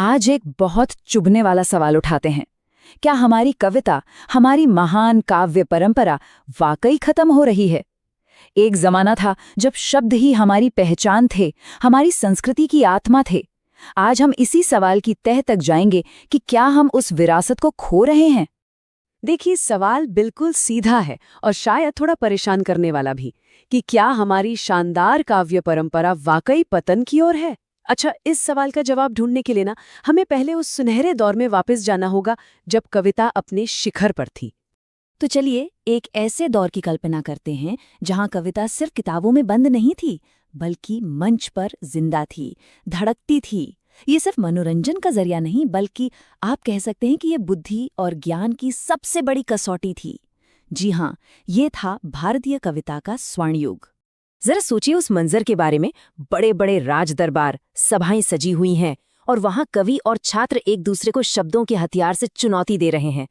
आज एक बहुत चुभने वाला सवाल उठाते हैं। क्या हमारी कविता, हमारी महान काव्य परंपरा वाकई खत्म हो रही है? एक जमाना था जब शब्द ही हमारी पहचान थे, हमारी संस्कृति की आत्मा थे। आज हम इसी सवाल की तह तक जाएंगे कि क्या हम उस विरासत को खो रहे हैं। देखिए, सवाल बिल्कुल सीधा है और शायद थोड़ा परेशान करने वाला भी कि क्या हमारी शानदार काव्य परंपरा वाकई पतन की ओर है। अच्छा, इस सवाल का जवाब ढूंढने के लिए ना हमें पहले उस सुनहरे दौर में वापस जाना होगा जब कविता अपने शिखर पर थी। तो चलिए एक ऐसे दौर की कल्पना करते हैं जहां कविता सिर्फ किताबों में बंद नहीं थी, बल्कि मंच पर जिंदा थी, धड़कती थी। ये सिर्फ मनोरंजन का जरिया नहीं, बल्कि आप कह सकते हैं कि ये बुद्धि और ज्ञान की सबसे बड़ी कसौटी थी। जी हाँ, ये था भारतीय कविता का स्वर्ण युग। जरा सोचिए उस मंजर के बारे में। बड़े बड़े राज दरबार, सभाएं सजी हुई हैं और वहां कवि और छात्र एक दूसरे को शब्दों के हथियार से चुनौती दे रहे हैं।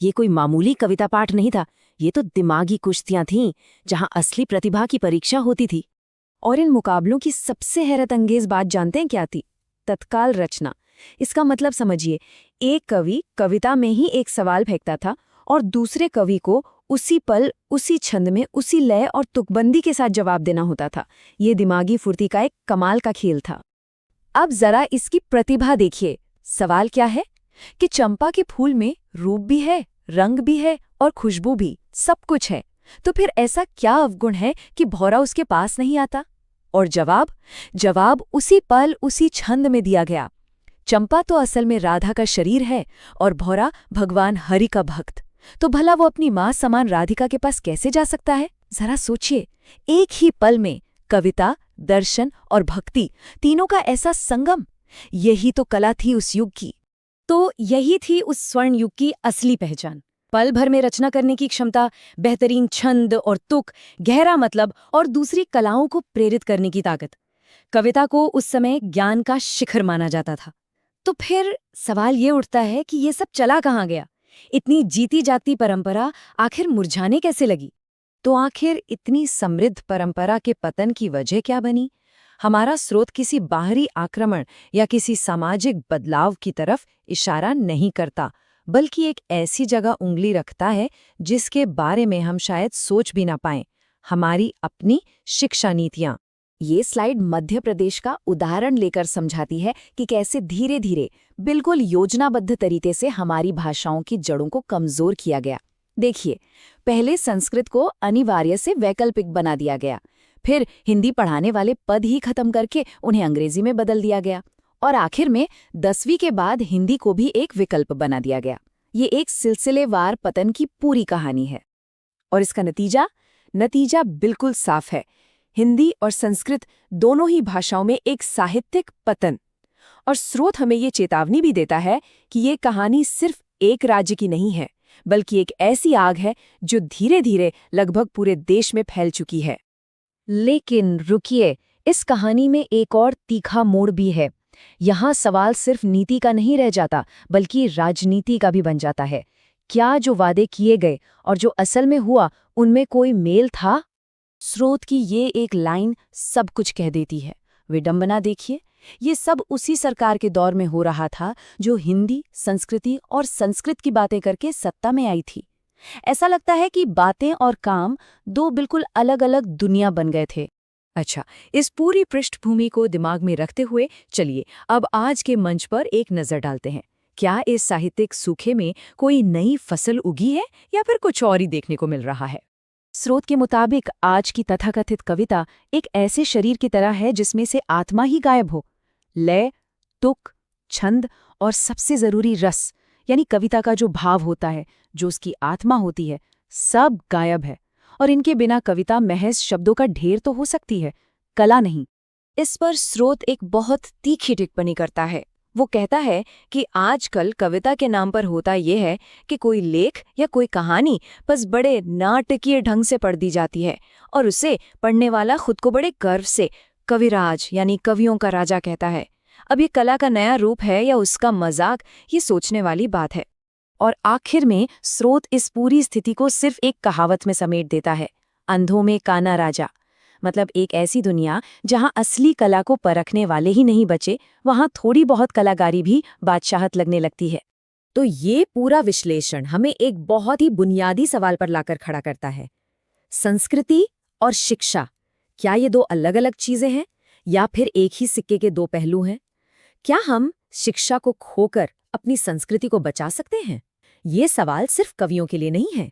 ये कोई मामूली कविता पाठ नहीं था, ये तो दिमागी कुश्तियां थीं, जहां असली प्रतिभा की परीक्षा होती थी। और इन मुकाबलों की सबसे हैरत अंगेज बात जानते हैं क्या थी? तत्काल रचना। इसका मतलब समझिए, एक कवि कविता में ही एक सवाल फेंकता था और दूसरे कवि को उसी पल, उसी छंद में, उसी लय और तुकबंदी के साथ जवाब देना होता था। ये दिमागी फुर्ती का एक कमाल का खेल था। अब जरा इसकी प्रतिभा देखिए। सवाल क्या है कि चंपा के फूल में रूप भी है, रंग भी है और खुशबू भी, सब कुछ है। तो फिर ऐसा क्या अवगुण है कि भौरा उसके पास नहीं आता? और जवाब उसी पल, उसी छंद में दिया गया। चंपा तो असल में राधा का शरीर है और भौरा भगवान हरि का भक्त। तो भला वो अपनी मां समान राधिका के पास कैसे जा सकता है? जरा सोचिए, एक ही पल में कविता, दर्शन और भक्ति, तीनों का ऐसा संगम। यही तो कला थी उस युग की। तो यही थी उस स्वर्ण युग की असली पहचान। पल भर में रचना करने की क्षमता, बेहतरीन छंद और तुक, गहरा मतलब और दूसरी कलाओं को प्रेरित करने की ताकत। कविता को उस समय ज्ञान का शिखर माना जाता था। तो फिर सवाल ये उठता है कि ये सब चला कहाँ गया? इतनी जीती जाती परंपरा आखिर मुरझाने कैसे लगी? तो आखिर इतनी समृद्ध परंपरा के पतन की वजह क्या बनी? हमारा स्रोत किसी बाहरी आक्रमण या किसी सामाजिक बदलाव की तरफ इशारा नहीं करता, बल्कि एक ऐसी जगह उंगली रखता है जिसके बारे में हम शायद सोच भी ना पाएं, हमारी अपनी शिक्षा नीतियां। ये स्लाइड मध्य प्रदेश का उदाहरण लेकर समझाती है कि कैसे धीरे धीरे, बिल्कुल योजनाबद्ध तरीके से हमारी भाषाओं की जड़ों को कमजोर किया गया। देखिए, पहले संस्कृत को अनिवार्य से वैकल्पिक बना दिया गया, फिर हिंदी पढ़ाने वाले पद ही खत्म करके उन्हें अंग्रेजी में बदल दिया गया, और आखिर में 10वीं के बाद हिंदी को भी एक विकल्प बना दिया गया। ये एक सिलसिलेवार पतन की पूरी कहानी है। और इसका नतीजा बिल्कुल साफ है। हिंदी और संस्कृत दोनों ही भाषाओं में एक साहित्यिक पतन। और स्रोत हमें ये चेतावनी भी देता है कि ये कहानी सिर्फ एक राज्य की नहीं है, बल्कि एक ऐसी आग है जो धीरे धीरे लगभग पूरे देश में फैल चुकी है। लेकिन रुकिए, इस कहानी में एक और तीखा मोड़ भी है। यहाँ सवाल सिर्फ नीति का नहीं रह जाता, बल्कि राजनीति का भी बन जाता है। क्या जो वादे किए गए और जो असल में हुआ, उनमें कोई मेल था? स्रोत की ये एक लाइन सब कुछ कह देती है। विडंबना देखिए, ये सब उसी सरकार के दौर में हो रहा था जो हिंदी, संस्कृति और संस्कृत की बातें करके सत्ता में आई थी। ऐसा लगता है कि बातें और काम दो बिल्कुल अलग अलग दुनिया बन गए थे। अच्छा, इस पूरी पृष्ठभूमि को दिमाग में रखते हुए चलिए अब आज के मंच पर एक नज़र डालते हैं। क्या इस साहित्यिक सूखे में कोई नई फसल उगी है या फिर कुछ और ही देखने को मिल रहा है? स्रोत के मुताबिक आज की तथाकथित कविता एक ऐसे शरीर की तरह है जिसमें से आत्मा ही गायब हो। लय, तुक, छंद और सबसे जरूरी रस, यानी कविता का जो भाव होता है, जो उसकी आत्मा होती है, सब गायब है। और इनके बिना कविता महज शब्दों का ढेर तो हो सकती है, कला नहीं। इस पर स्रोत एक बहुत तीखी टिप्पणी करता है। वो कहता है कि आजकल कविता के नाम पर होता यह है कि कोई लेख या कोई कहानी बस बड़े नाटकीय ढंग से पढ़ दी जाती है और उसे पढ़ने वाला खुद को बड़े गर्व से कविराज यानी कवियों का राजा कहता है। अब ये कला का नया रूप है या उसका मजाक, ये सोचने वाली बात है। और आखिर में स्रोत इस पूरी स्थिति को सिर्फ एक कहावत में समेट देता है, अंधों में काना राजा। मतलब एक ऐसी दुनिया जहां असली कला को परखने वाले ही नहीं बचे, वहां थोड़ी बहुत कलाकारी भी बादशाहत लगने लगती है। तो ये पूरा विश्लेषण हमें एक बहुत ही बुनियादी सवाल पर लाकर खड़ा करता है। संस्कृति और शिक्षा, क्या ये दो अलग-अलग चीजें हैं या फिर एक ही सिक्के के दो पहलू हैं? क्या हम शिक्षा को खोकर अपनी संस्कृति को बचा सकते हैं? ये सवाल सिर्फ कवियों के लिए नहीं है,